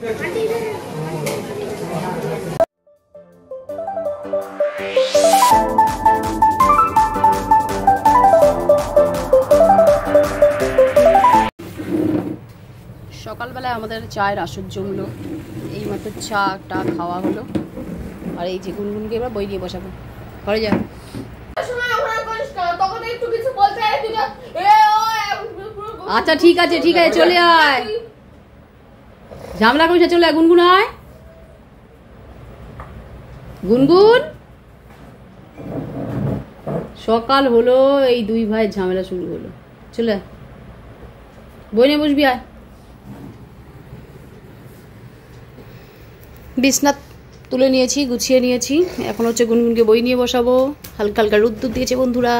সকালবেলায় আমাদের চায়ের আসর জমলো, এইমাত্র চাটা খাওয়া হলো। আর এই যে গুনগুনকে এবার বই নিয়ে বসাবো, ঘরে যা। আচ্ছা ঠিক আছে ঠিক আছে, চলে আয়, ঝামেলা করিস, চলে আয়। গুনগুন আয়, গুনগুন। সকাল হলো, এই দুই ভাইয়ের ঝামেলা শুরু হলো। চলে আয়, বই নিয়ে বসবি, আয়। বিছনা তুলে নিয়েছি, গুছিয়ে নিয়েছি, এখন হচ্ছে গুনগুনকে বই নিয়ে বসাবো। হালকা হালকা রোদ্দুর দিয়েছে বন্ধুরা।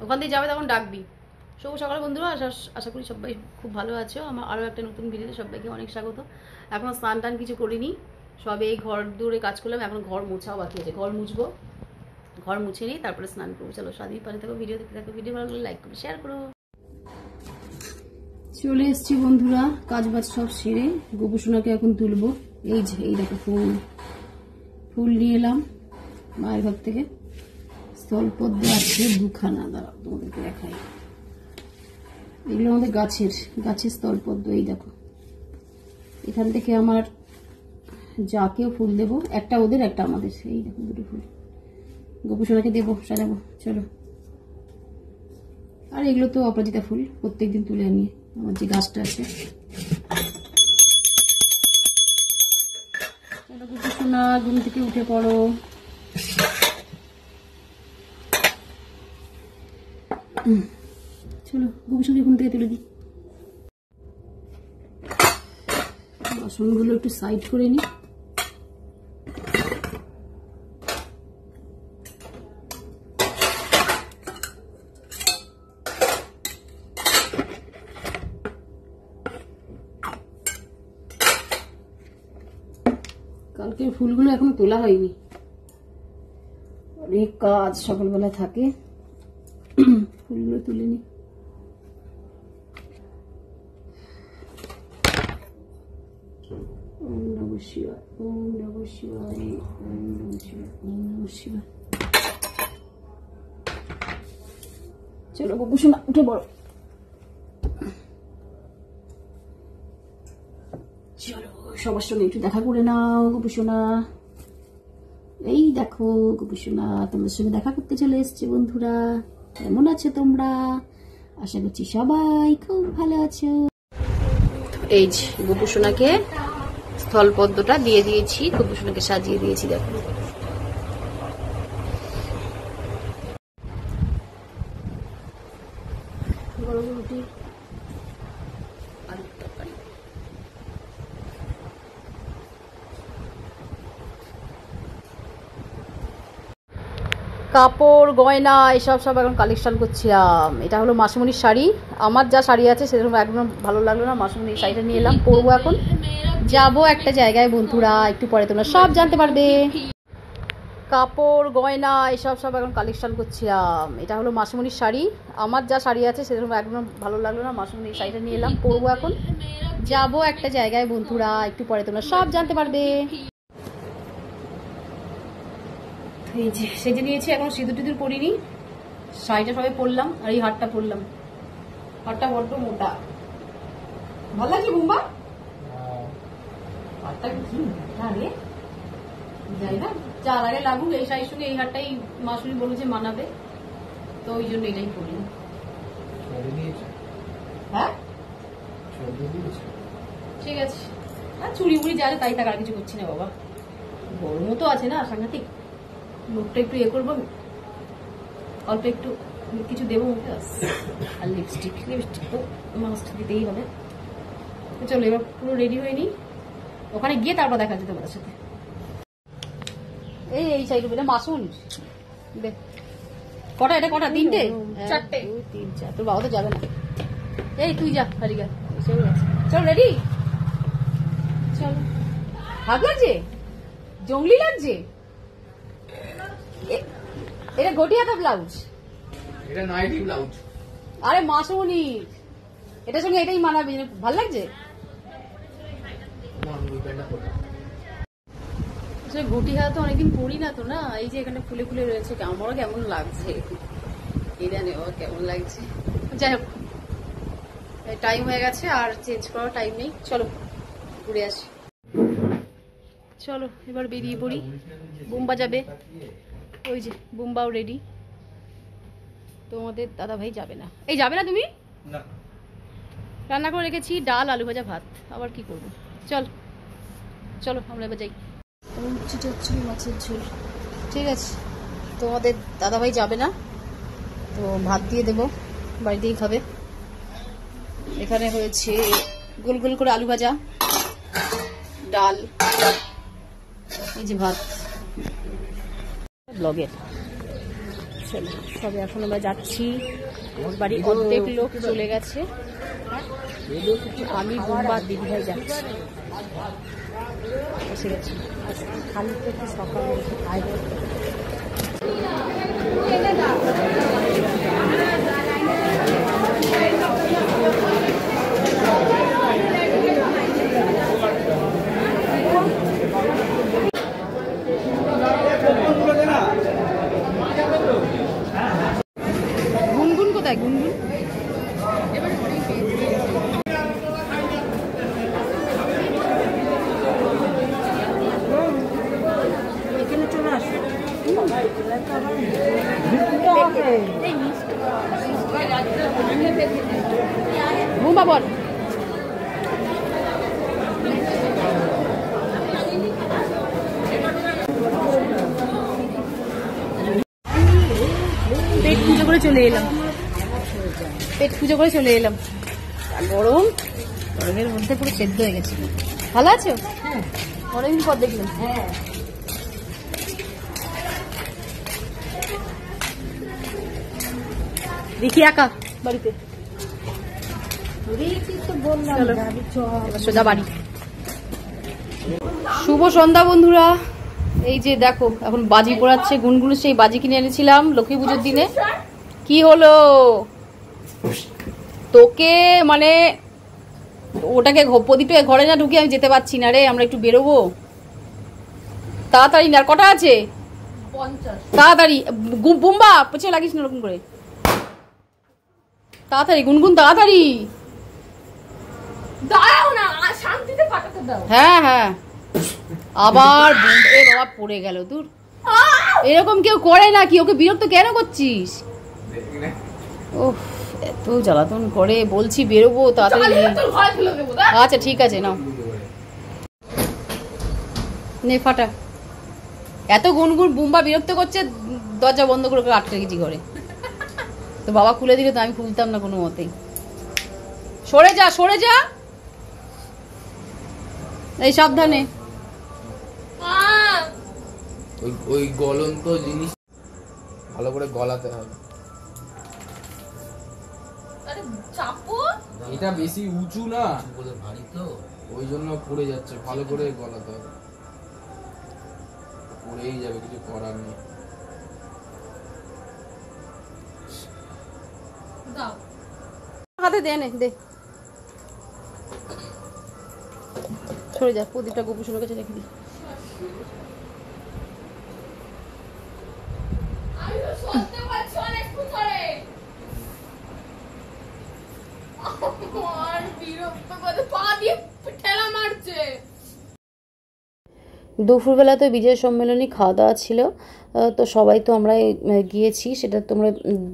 ওখান দিয়ে যাবে তখন ডাকবি। শুভ সকাল বন্ধুরা, আশা করি সবাই খুব ভালো আছো। আমার আরও একটা নতুন ভিডিওতে সবাইকে অনেক স্বাগত। এখনও স্নান টান কিছু করিনি, সবে এই ঘর দূরে কাজ করলাম, এখন ঘর মোছাও বাকি আছে। ঘর মুছবো, ঘর মুছে নিই, তারপরে স্নান করবো। চলো সারাদিন পারে থাকো, ভিডিও দেখতে থাকো। ভিডিও ভালো লাগলে লাইক করো, শেয়ার করো। চলে এসছি বন্ধুরা, কাজ বাজ সব সেরে গোপুসোনাকে এখন তুলবো। এই যে এই দেখো ফুল নিয়ে এলাম মায়ের ঘর থেকে। স্থলপদ্ম আছে দুখানা, দাঁড়াও তোমাদেরকে দেখাই। এগুলো আমাদের গাছের স্থলপদ্ম। এই দেখো, এখান থেকে আমার যাকেও ফুল দেবো, একটা ওদের একটা আমাদের। এই দেখো দুটো ফুল গোপুসোনাকে দেবো, সাজাবো। চলো। আর এগুলো তো অপরাজিতা ফুল, প্রত্যেকদিন তুলে আনি আমার যে গাছটা আছে। গোপুসোনা ঘুম থেকে উঠে পড়ো। চলো গোপুসোনাকে ঘুম থেকে তুলে দিই। বাসনগুলো একটু সাইড করে নিই। কালকে ফুলগুলো এখনো তোলা হয়নি, অনেক কাজ সকালবেলা থাকে। ফুলগুলো তুলে নি। ওম নমঃ শিবায়, ওম নমঃ শিবায়, ওম নমঃ শিবায়, ওম নমঃ শিবায়। চলো গোপুসোনা উঠে পড়ো। চলো সবার সঙ্গে একটু দেখা করে নাও গোপুসোনা। এই দেখো গোপুসোনা তোমার সঙ্গে দেখা করতে চলে এসছে বন্ধুরা। কেমন আছো তোমরা? আশা করছি সবাই খুব ভালো আছো। এই যে গোপুসোনাকে স্থলপদ্মটা দিয়ে দিয়েছি, গোপুসোনাকে সাজিয়ে দিয়েছি। দেখো গরম রুটি, আলুর তরকারি। কাপড় গয়না এসব সব এখন কালেকশন করছিলাম। এটা হলো মাসিমণির শাড়ি। আমার যা শাড়ি আছে সেরকম একদম ভালো লাগলো না, মাসিমণির শাড়িটা নিয়ে এলাম, পরবো। এখন যাবো একটা জায়গায় বন্ধুরা, একটু পরে তোমরা সব জানতে পারবে। কাপড় গয়না এসব সব এখন কালেকশন করছিলাম। এটা হলো মাসিমণির শাড়ি। আমার যা শাড়ি আছে সেরকম একদম ভালো লাগলো না, মাসিমণির শাড়িটা নিয়ে এলাম, পরবো। এখন যাবো একটা জায়গায় বন্ধুরা, একটু পরে তোমরা সব জানতে পারবে। এই যে সেজে নিয়েছি, এখন সিঁদুর টিঁদুর পরিনি, শাড়িটা সবাই পরলাম, আর এই হারটা পরলাম। হারটা বড্ড মোটা, ভালো লাগছে বুম্বা? হারটা কি মোটা রে, যাই না, যার আগে লাগুক এই শাড়ির সঙ্গে এই হারটাই মাসুরি বলেছে মানাবে, তো ওই জন্য এটাই পরলাম। হ্যাঁ ঠিক আছে, হ্যাঁ চুড়ি মুড়ি যা তাই থাক, আর কিছু করছি না বাবা। গরমও তো আছে না সাংঘাতিক, মুখটা একটু ইয়ে করবো, অল্প একটু কিছু দেবো মুখে। আর লিপস্টিক তো মাস্ট দিতেই হবে। চলো এবার পুরো রেডি হয়ে নি, ওখানে গিয়ে তারপর দেখা যাচ্ছে তোমাদের সাথে। এই সাইড এটা মাসুন কটা, এটা কটা, তিনটে চারটে, 2 3 4। তোর বাবা তো যাবে না, এই তুই যা হারিকা। চল রেডি, চলো। ভাগ লাগছে, জঙ্গলি লাগছে। এটা গটি হাতা ব্লাউজ, এটা নাইটি ব্লাউজ। আরে মাসুনি এটার সঙ্গে এটাই মানাবে, ভালো লাগছে। ঘটি হাতে অনেকদিন পরি না তো, না এই যে এখানে ফুলে ফুলে রয়েছে, আমারও কেমন লাগছে, এটা নেওয়া কেমন লাগছে। যাই হোক, টাইম হয়ে গেছে, আর চেঞ্জ করার টাইম নেই, চলো ঘুরে আসি। চলো এবার বেরিয়ে পড়ি, বুম্বা যাবে, ওই যে বুম্বাও রেডি। তোমাদের দাদা ভাই যাবে না, এই যাবে না তুমি? রান্না করে রেখেছি ডাল, আলু ভাজা, ভাত, আবার কি করবো। চল চলো আমরা এবার যাই। মাছের ঝোল, ঠিক আছে। তোমাদের দাদা ভাই যাবে না তো ভাত দিয়ে দেবো, বাড়িতেই খাবে। এখানে হয়েছে গোল গোল করে আলু ভাজা, ডাল, এই যে ভাত। ব্লগের চলো সবে এখন আমরা যাচ্ছি, বাড়ি অর্ধেক লোক চলে গেছে, আমি বুম্বা দিদি ভাই যাচ্ছি, এসে গেছি। খালি একটু সকালে এসে খাইবে। গুনগুন কোথায়? গুনগুন এখানে চলে আসো। বুম্বা বল। পেট পুজো করে চলে এলাম, পেট পুজো করে চলে এলাম। গরম, গরমের মধ্যে পুরো সেদ্ধ হয়ে গেছে। ভালো আছো? হ্যাঁ, অনেকদিন পর দেখলাম। হ্যাঁ, দেখি একা বাড়িতে সোজা বাড়ি। শুভ সন্ধ্যা বন্ধুরা, এই যে দেখো এখন বাজি পোড়াচ্ছে গুনগুন, সেই বাজি কিনে এনেছিলাম লক্ষ্মী পুজোর দিনে। কি হলো তোকে, মানে ওটাকে প্রদীপে ঘরে না ঢুকে আমি যেতে পারছি না রে, আমরা একটু বেরোবো তাড়াতাড়ি। না কটা আছে? 50। তাড়াতাড়ি বুম্বা পেছে লাগিস না ওরকম করে, তাড়াতাড়ি গুনগুন তাড়াতাড়ি। দাঁড়াও না, শান্তিতে ফাটাতে দাও। হ্যাঁ হ্যাঁ, আবার বাবা পড়ে গেল। দূর, এরকম কেউ করে না কি? ওকে বিরক্ত কেন করছিস? ওহ, এত জ্বালাতন করে, বলছি বেরোবো তাড়াতাড়ি। আচ্ছা ঠিক আছে, নাও নে ফাটা। এত গুনগুন বুম্বা বিরক্ত করছে, দরজা বন্ধ করে আটকে গেছি ঘরে। তো বাবা খুলে দিলে তো আমি খুলতাম না কোনো মতেই। সরে যা সরে যা, এই সাবধানে। ওই গলন্ত জিনিস ভালো করে গলাতে হবে। এটা বেশি উঁচু না, ভারী তো, ওই জন্য পড়ে যাচ্ছে। ভালো করে গলাতে হবে, পড়েই যাবে, কিছু করার নেই। হাতে দে, নে দে, সরে যা। প্রদীপটা গোপুসোনার কাছে রেখে দি। দুপুরবেলা তো বিজয় সম্মেলনী খাওয়া দাওয়া ছিল, তো সবাই তো আমরা গিয়েছি, সেটা তোমরা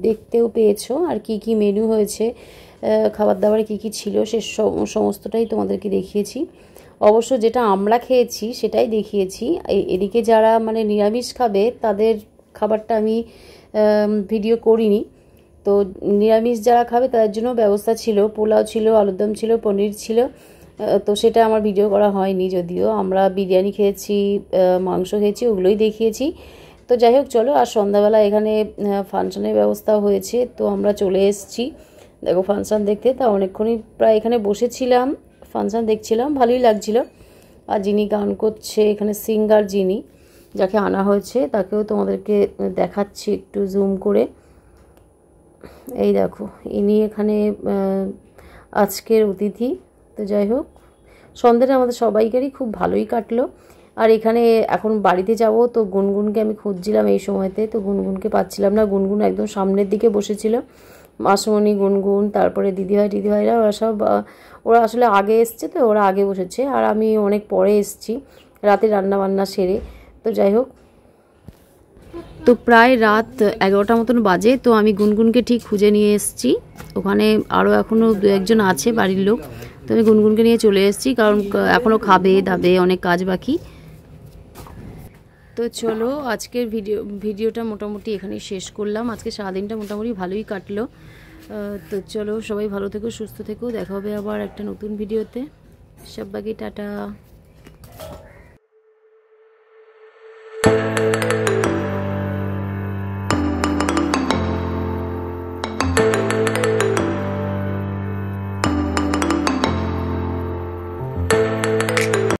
দেখতেও পেয়েছো। আর কি কি মেনু হয়েছে, খাবার দাবারে কি কি ছিল, সে সমস্তটাই তোমাদেরকে দেখিয়েছি। অবশ্য যেটা আমরা খেয়েছি সেটাই দেখিয়েছি। এদিকে যারা মানে নিরামিষ খাবে তাদের খাবারটা আমি ভিডিও করিনি। তো নিরামিষ যারা খাবে তাদের জন্য ব্যবস্থা ছিল, পোলাও ছিল, আলুর দম ছিল, পনির ছিল, তো সেটা আমার ভিডিও করা হয়নি। যদিও আমরা বিরিয়ানি খেয়েছি, মাংস খেয়েছি, ওগুলোই দেখিয়েছি। তো যাই হোক চলো, আর সন্ধ্যাবেলা এখানে ফাংশনের ব্যবস্থা হয়েছে, তো আমরা চলে এসেছি দেখো ফাংশন দেখতে। তা অনেকক্ষণই প্রায় এখানে বসেছিলাম, ফাংশন দেখছিলাম, ভালোই লাগছিল। আর যিনি গান করছে এখানে, সিঙ্গার যিনি, যাকে আনা হয়েছে তাকেও তোমাদেরকে দেখাচ্ছি একটু জুম করে। এই দেখো, ইনি এখানে আজকের অতিথি। তো যাই হোক, সন্ধ্যাটা আমাদের সবাইকারই খুব ভালোই কাটলো। আর এখানে এখন বাড়িতে যাব, তো গুনগুনকে আমি খুঁজছিলাম এই সময়তে, তো গুনগুনকে পাচ্ছিলাম না। গুনগুন একদম সামনের দিকে বসেছিল, মাসমণি, গুনগুন, তারপরে দিদিভাইরা ওরা আসলে আগে এসছে, তো ওরা আগে বসেছে আর আমি অনেক পরে এসছি রাতে রান্না বান্না সেরে। তো যাই হোক, তো প্রায় রাত 11টা মতন বাজে। তো আমি গুনগুনকে ঠিক খুঁজে নিয়ে এসেছি, ওখানে আরও এখনও 2-1জন আছে বাড়ির লোক। তো আমি গুনগুনকে নিয়ে চলে এসেছি, কারণ এখনও খাবে দাবে, অনেক কাজ বাকি। তো চলো, আজকের ভিডিওটা মোটামুটি এখানেই শেষ করলাম। আজকে সারাদিনটা মোটামুটি ভালোই কাটলো। তো চলো, সবাই ভালো থেকো, সুস্থ থেকো, দেখা হবে আবার একটা নতুন ভিডিওতে। সবাইকে টাটা।